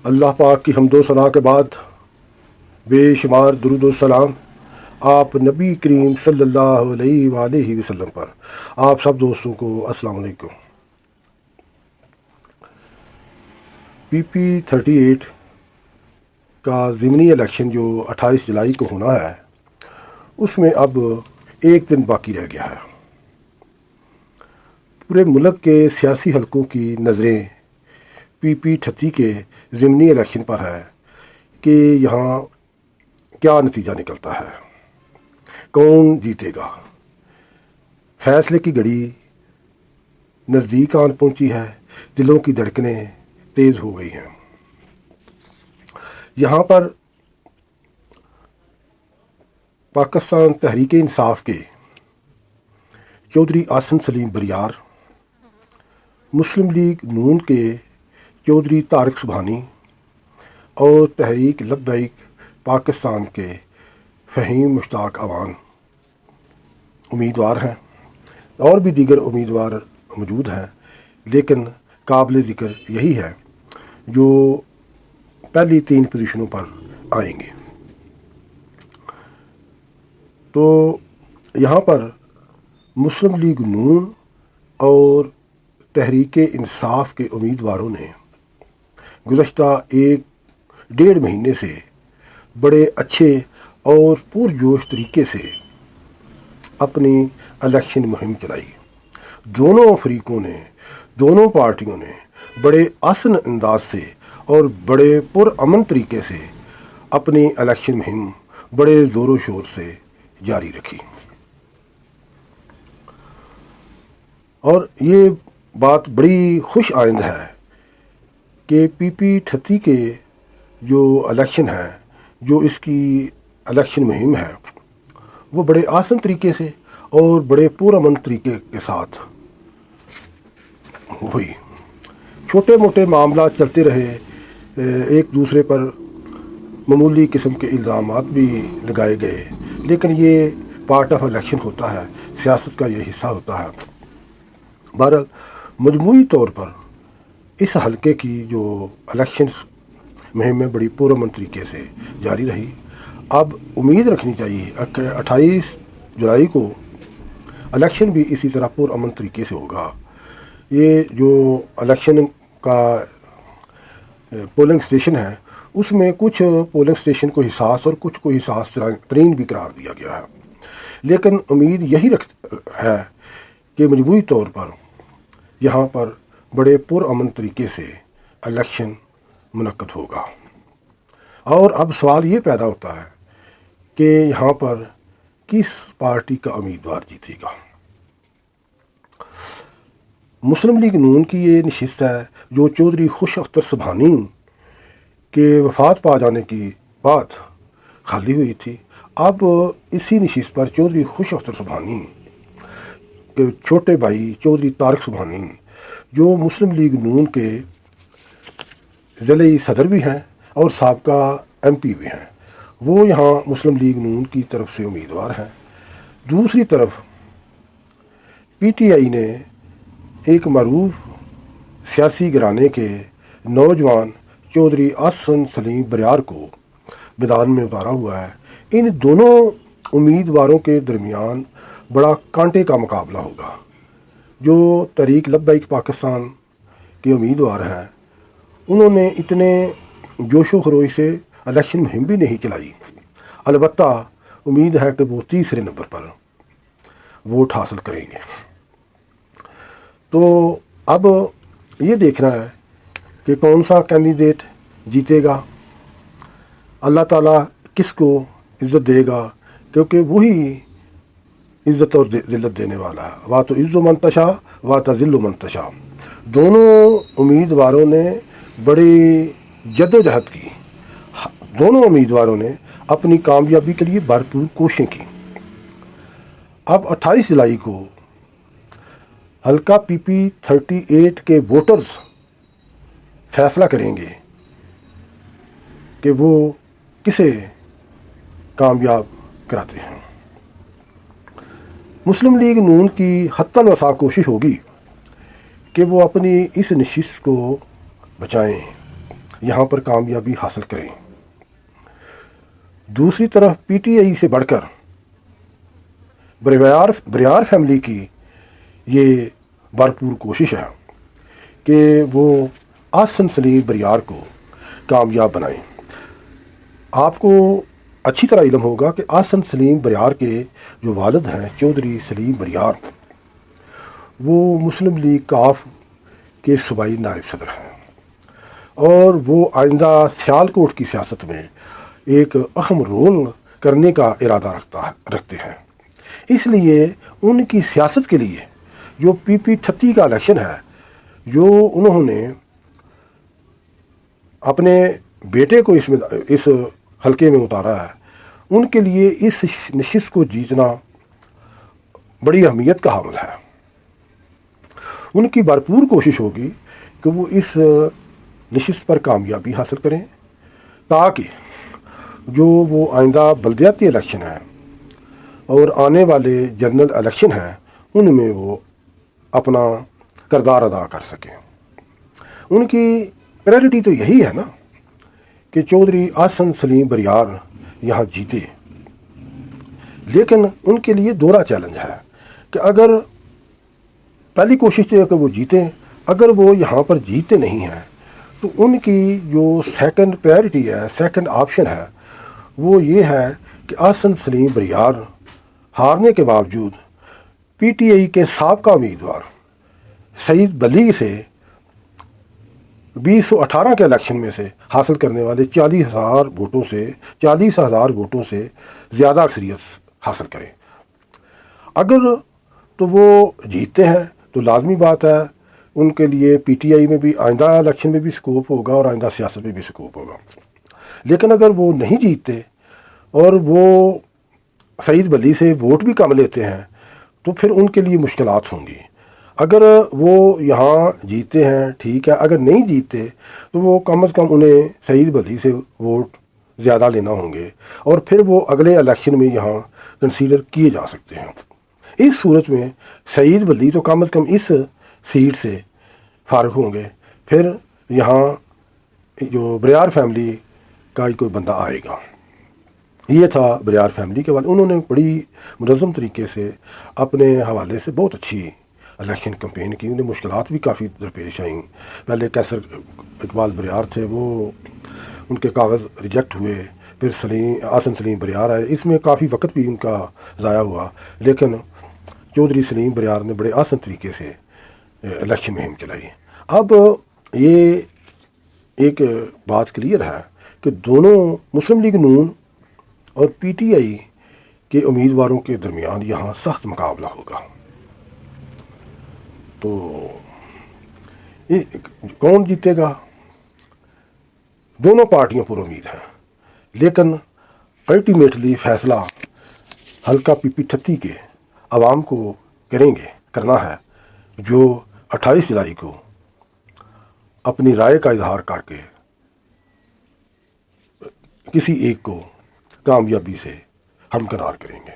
اللہ पाक की हम्दो सना के बाद बेशुमार दुरूद व सलाम आप नबी करीम सल्लल्लाहु अलैहि वसल्लम पर। आप सब दोस्तों को अस्सलाम वालेकुम। PP38 का ज़िमनी इलेक्शन जो 28 जुलाई को होना है, उसमें अब एक दिन बाकी रह गया है। पूरे मुल्क के सियासी हलकों की नज़रें PP38 के ज़िमनी इलेक्शन पर है कि यहाँ क्या नतीजा निकलता है, कौन जीतेगा। फैसले की घड़ी नज़दीक आन पहुँची है, दिलों की धड़कनें तेज़ हो गई हैं। यहाँ पर पाकिस्तान तहरीक इंसाफ के चौधरी आसिम सलीम बरियार, मुस्लिम लीग नून के चौधरी तारिक सुबहानी और तहरीक लब्बैक पाकिस्तान के फ़हीम मुश्ताक अवान उम्मीदवार हैं, और भी दीगर उम्मीदवार मौजूद हैं, लेकिन काबिल ज़िक्र यही है जो पहली 3 पोजीशनों पर आएंगे। तो यहाँ पर मुस्लिम लीग नून और तहरीक इंसाफ के उम्मीदवारों ने गुज़श्ता 1-1.5 महीने से बड़े अच्छे और पुरजोश तरीके से अपनी इलेक्शन मुहिम चलाई। दोनों फरीकों ने, दोनों पार्टियों ने बड़े आसान अंदाज से और बड़े पुरअमन तरीके से अपनी इलेक्शन मुहिम बड़े ज़ोरों शोर से जारी रखी। और ये बात बड़ी खुश आइंद है कि PP38 के जो इलेक्शन है, जो इसकी इलेक्शन मुहिम है, वो बड़े आसान तरीके से और बड़े पुरअमन तरीके के साथ हुई। छोटे मोटे मामला चलते रहे, एक दूसरे पर मामूली किस्म के इल्ज़ामात भी लगाए गए, लेकिन ये पार्ट ऑफ इलेक्शन होता है, सियासत का ये हिस्सा होता है। बहरहाल मजमूई तौर पर इस हलके की जो इलेक्शन मुहिम में बड़ी पुरअमन तरीके से जारी रही। अब उम्मीद रखनी चाहिए 28 जुलाई को इलेक्शन भी इसी तरह पुरअमन तरीके से होगा। ये जो इलेक्शन का पोलिंग स्टेशन है, उसमें कुछ पोलिंग स्टेशन को हिसास और कुछ को हिसास तरीन भी करार दिया गया है, लेकिन उम्मीद यही है कि मजमूई तौर पर यहाँ पर बड़े पुरअमन तरीके से इलेक्शन मुनक्कद होगा। और अब सवाल ये पैदा होता है कि यहाँ पर किस पार्टी का उम्मीदवार जीतेगा। मुस्लिम लीग नून की ये नशिस्त है जो चौधरी खुश अख्तर सुबहानी के वफ़ात पा जाने की बाद खाली हुई थी। अब इसी नशिस्त पर चौधरी खुश अख्तर सुबहानी के छोटे भाई चौधरी तारिक सुबहानी, जो मुस्लिम लीग नून के ज़िले सदर भी हैं और साबका MP भी हैं, वो यहाँ मुस्लिम लीग नून की तरफ से उम्मीदवार हैं। दूसरी तरफ PTI ने एक मरूफ सियासी घराने के नौजवान चौधरी आसिम सलीम बरियार को मैदान में उतारा हुआ है। इन दोनों उम्मीदवारों के दरमियान बड़ा कांटे का मुकाबला होगा। जो तहरीक लब्बैक पाकिस्तान के उम्मीदवार हैं, उन्होंने इतने जोशो खरोश से इलेक्शन मुहिम भी नहीं चलाई। अलबत्ता उम्मीद है कि वो तीसरे नंबर पर वोट हासिल करेंगे। तो अब ये देखना है कि कौन सा कैंडिडेट जीतेगा, अल्लाह ताला किसको इज़्ज़त देगा, क्योंकि वही इज़्ज़त और ज़िल्लत देने वाला है। वा तो इज़्ज़ु मन तशा वा तज़िल्लु मन तशा। दोनों उम्मीदवारों ने बड़ी जद्दोजहद की, दोनों उम्मीदवारों ने अपनी कामयाबी के लिए भरपूर कोशिशें की। अब 28 जुलाई को हल्का PP38 के वोटर्स फैसला करेंगे कि वो किसे कामयाब कराते हैं। मुस्लिम लीग नून की हत्तल वसा कोशिश होगी कि वो अपनी इस नशिस्त को बचाएं, یہاں پر کامیابی حاصل کریں۔ دوسری طرف پی ٹی آئی سے بڑھ کر بریار فیملی کی یہ بھرپور کوشش ہے کہ وہ آسن سلیم بریار کو کامیاب بنائیں۔ آپ کو اچھی طرح علم ہوگا کہ آسن سلیم بریار کے جو والد ہیں چودھری سلیم بریار، وہ مسلم لیگ کاف کے صوبائی نائب صدر ہیں، اور وہ آئندہ سیالکوٹ کی سیاست میں ایک اہم رول کرنے کا ارادہ رکھتے ہیں۔ اس لیے ان کی سیاست کے لیے جو PP 38 کا الیکشن ہے، جو انہوں نے اپنے بیٹے کو اس حلقے میں اتارا ہے، ان کے لیے اس نشست کو جیتنا بڑی اہمیت کا حامل ہے۔ ان کی بھرپور کوشش ہوگی کہ وہ اس نشست پر کامیابی حاصل کریں، تاکہ جو وہ آئندہ بلدیاتی الیکشن ہیں اور آنے والے جنرل الیکشن ہیں، ان میں وہ اپنا کردار ادا کر سکیں۔ ان کی پریورٹی تو یہی ہے نا کہ چودھری آسن سلیم بریار یہاں جیتے، لیکن ان کے لیے دوہرا چیلنج ہے کہ اگر پہلی کوشش تو ہے کہ وہ جیتیں، اگر وہ یہاں پر جیتے نہیں ہیں تو ان کی جو سیکنڈ پریورٹی ہے، سیکنڈ آپشن ہے، وہ یہ ہے کہ آسن سلیم بریار ہارنے کے باوجود PTI کے سابقہ امیدوار سعید بلی سے 2018 کے الیکشن میں سے حاصل کرنے والے 40,000 ووٹوں سے زیادہ اکثریت حاصل کریں۔ اگر تو وہ جیتتے ہیں تو لازمی بات ہے ان کے لیے PTI میں بھی آئندہ الیکشن میں بھی سکوپ ہوگا اور آئندہ سیاست میں بھی سکوپ ہوگا۔ لیکن اگر وہ نہیں جیتتے اور وہ سعید بلی سے ووٹ بھی کم لیتے ہیں تو پھر ان کے لیے مشکلات ہوں گی۔ اگر وہ یہاں جیتے ہیں ٹھیک ہے، اگر نہیں جیتے تو وہ کم از کم انہیں سعید بلی سے ووٹ زیادہ لینا ہوں گے، اور پھر وہ اگلے الیکشن میں یہاں کنسیڈر کیے جا سکتے ہیں۔ اس صورت میں سعید بلی تو کم از کم اس سیٹ سے فارغ ہوں گے، پھر یہاں جو بریار فیملی کا ہی کوئی بندہ آئے گا۔ یہ تھا بریار فیملی کے والے، انہوں نے بڑی منظم طریقے سے اپنے حوالے سے بہت اچھی الیکشن کمپین کی۔ انہیں مشکلات بھی کافی درپیش آئیں۔ پہلے کیسر اقبال بریار تھے، وہ ان کے کاغذ ریجیکٹ ہوئے، پھر آسن سلیم بریار آئے، اس میں کافی وقت بھی ان کا ضائع ہوا، لیکن چودھری سلیم بریار نے بڑے آسن طریقے سے الیکشن مہم چلائی۔ اب یہ ایک بات کلیئر ہے کہ دونوں مسلم لیگ نون اور PTI کے امیدواروں کے درمیان یہاں سخت مقابلہ ہوگا۔ تو کون جیتے گا؟ دونوں پارٹیوں پر امید ہے، لیکن الٹیمیٹلی فیصلہ حلقہ PP 38 کے عوام کو کرنا ہے، جو 28 جولائی کو اپنی رائے کا اظہار کر کے کسی ایک کو کامیابی سے ہمکنار کریں گے۔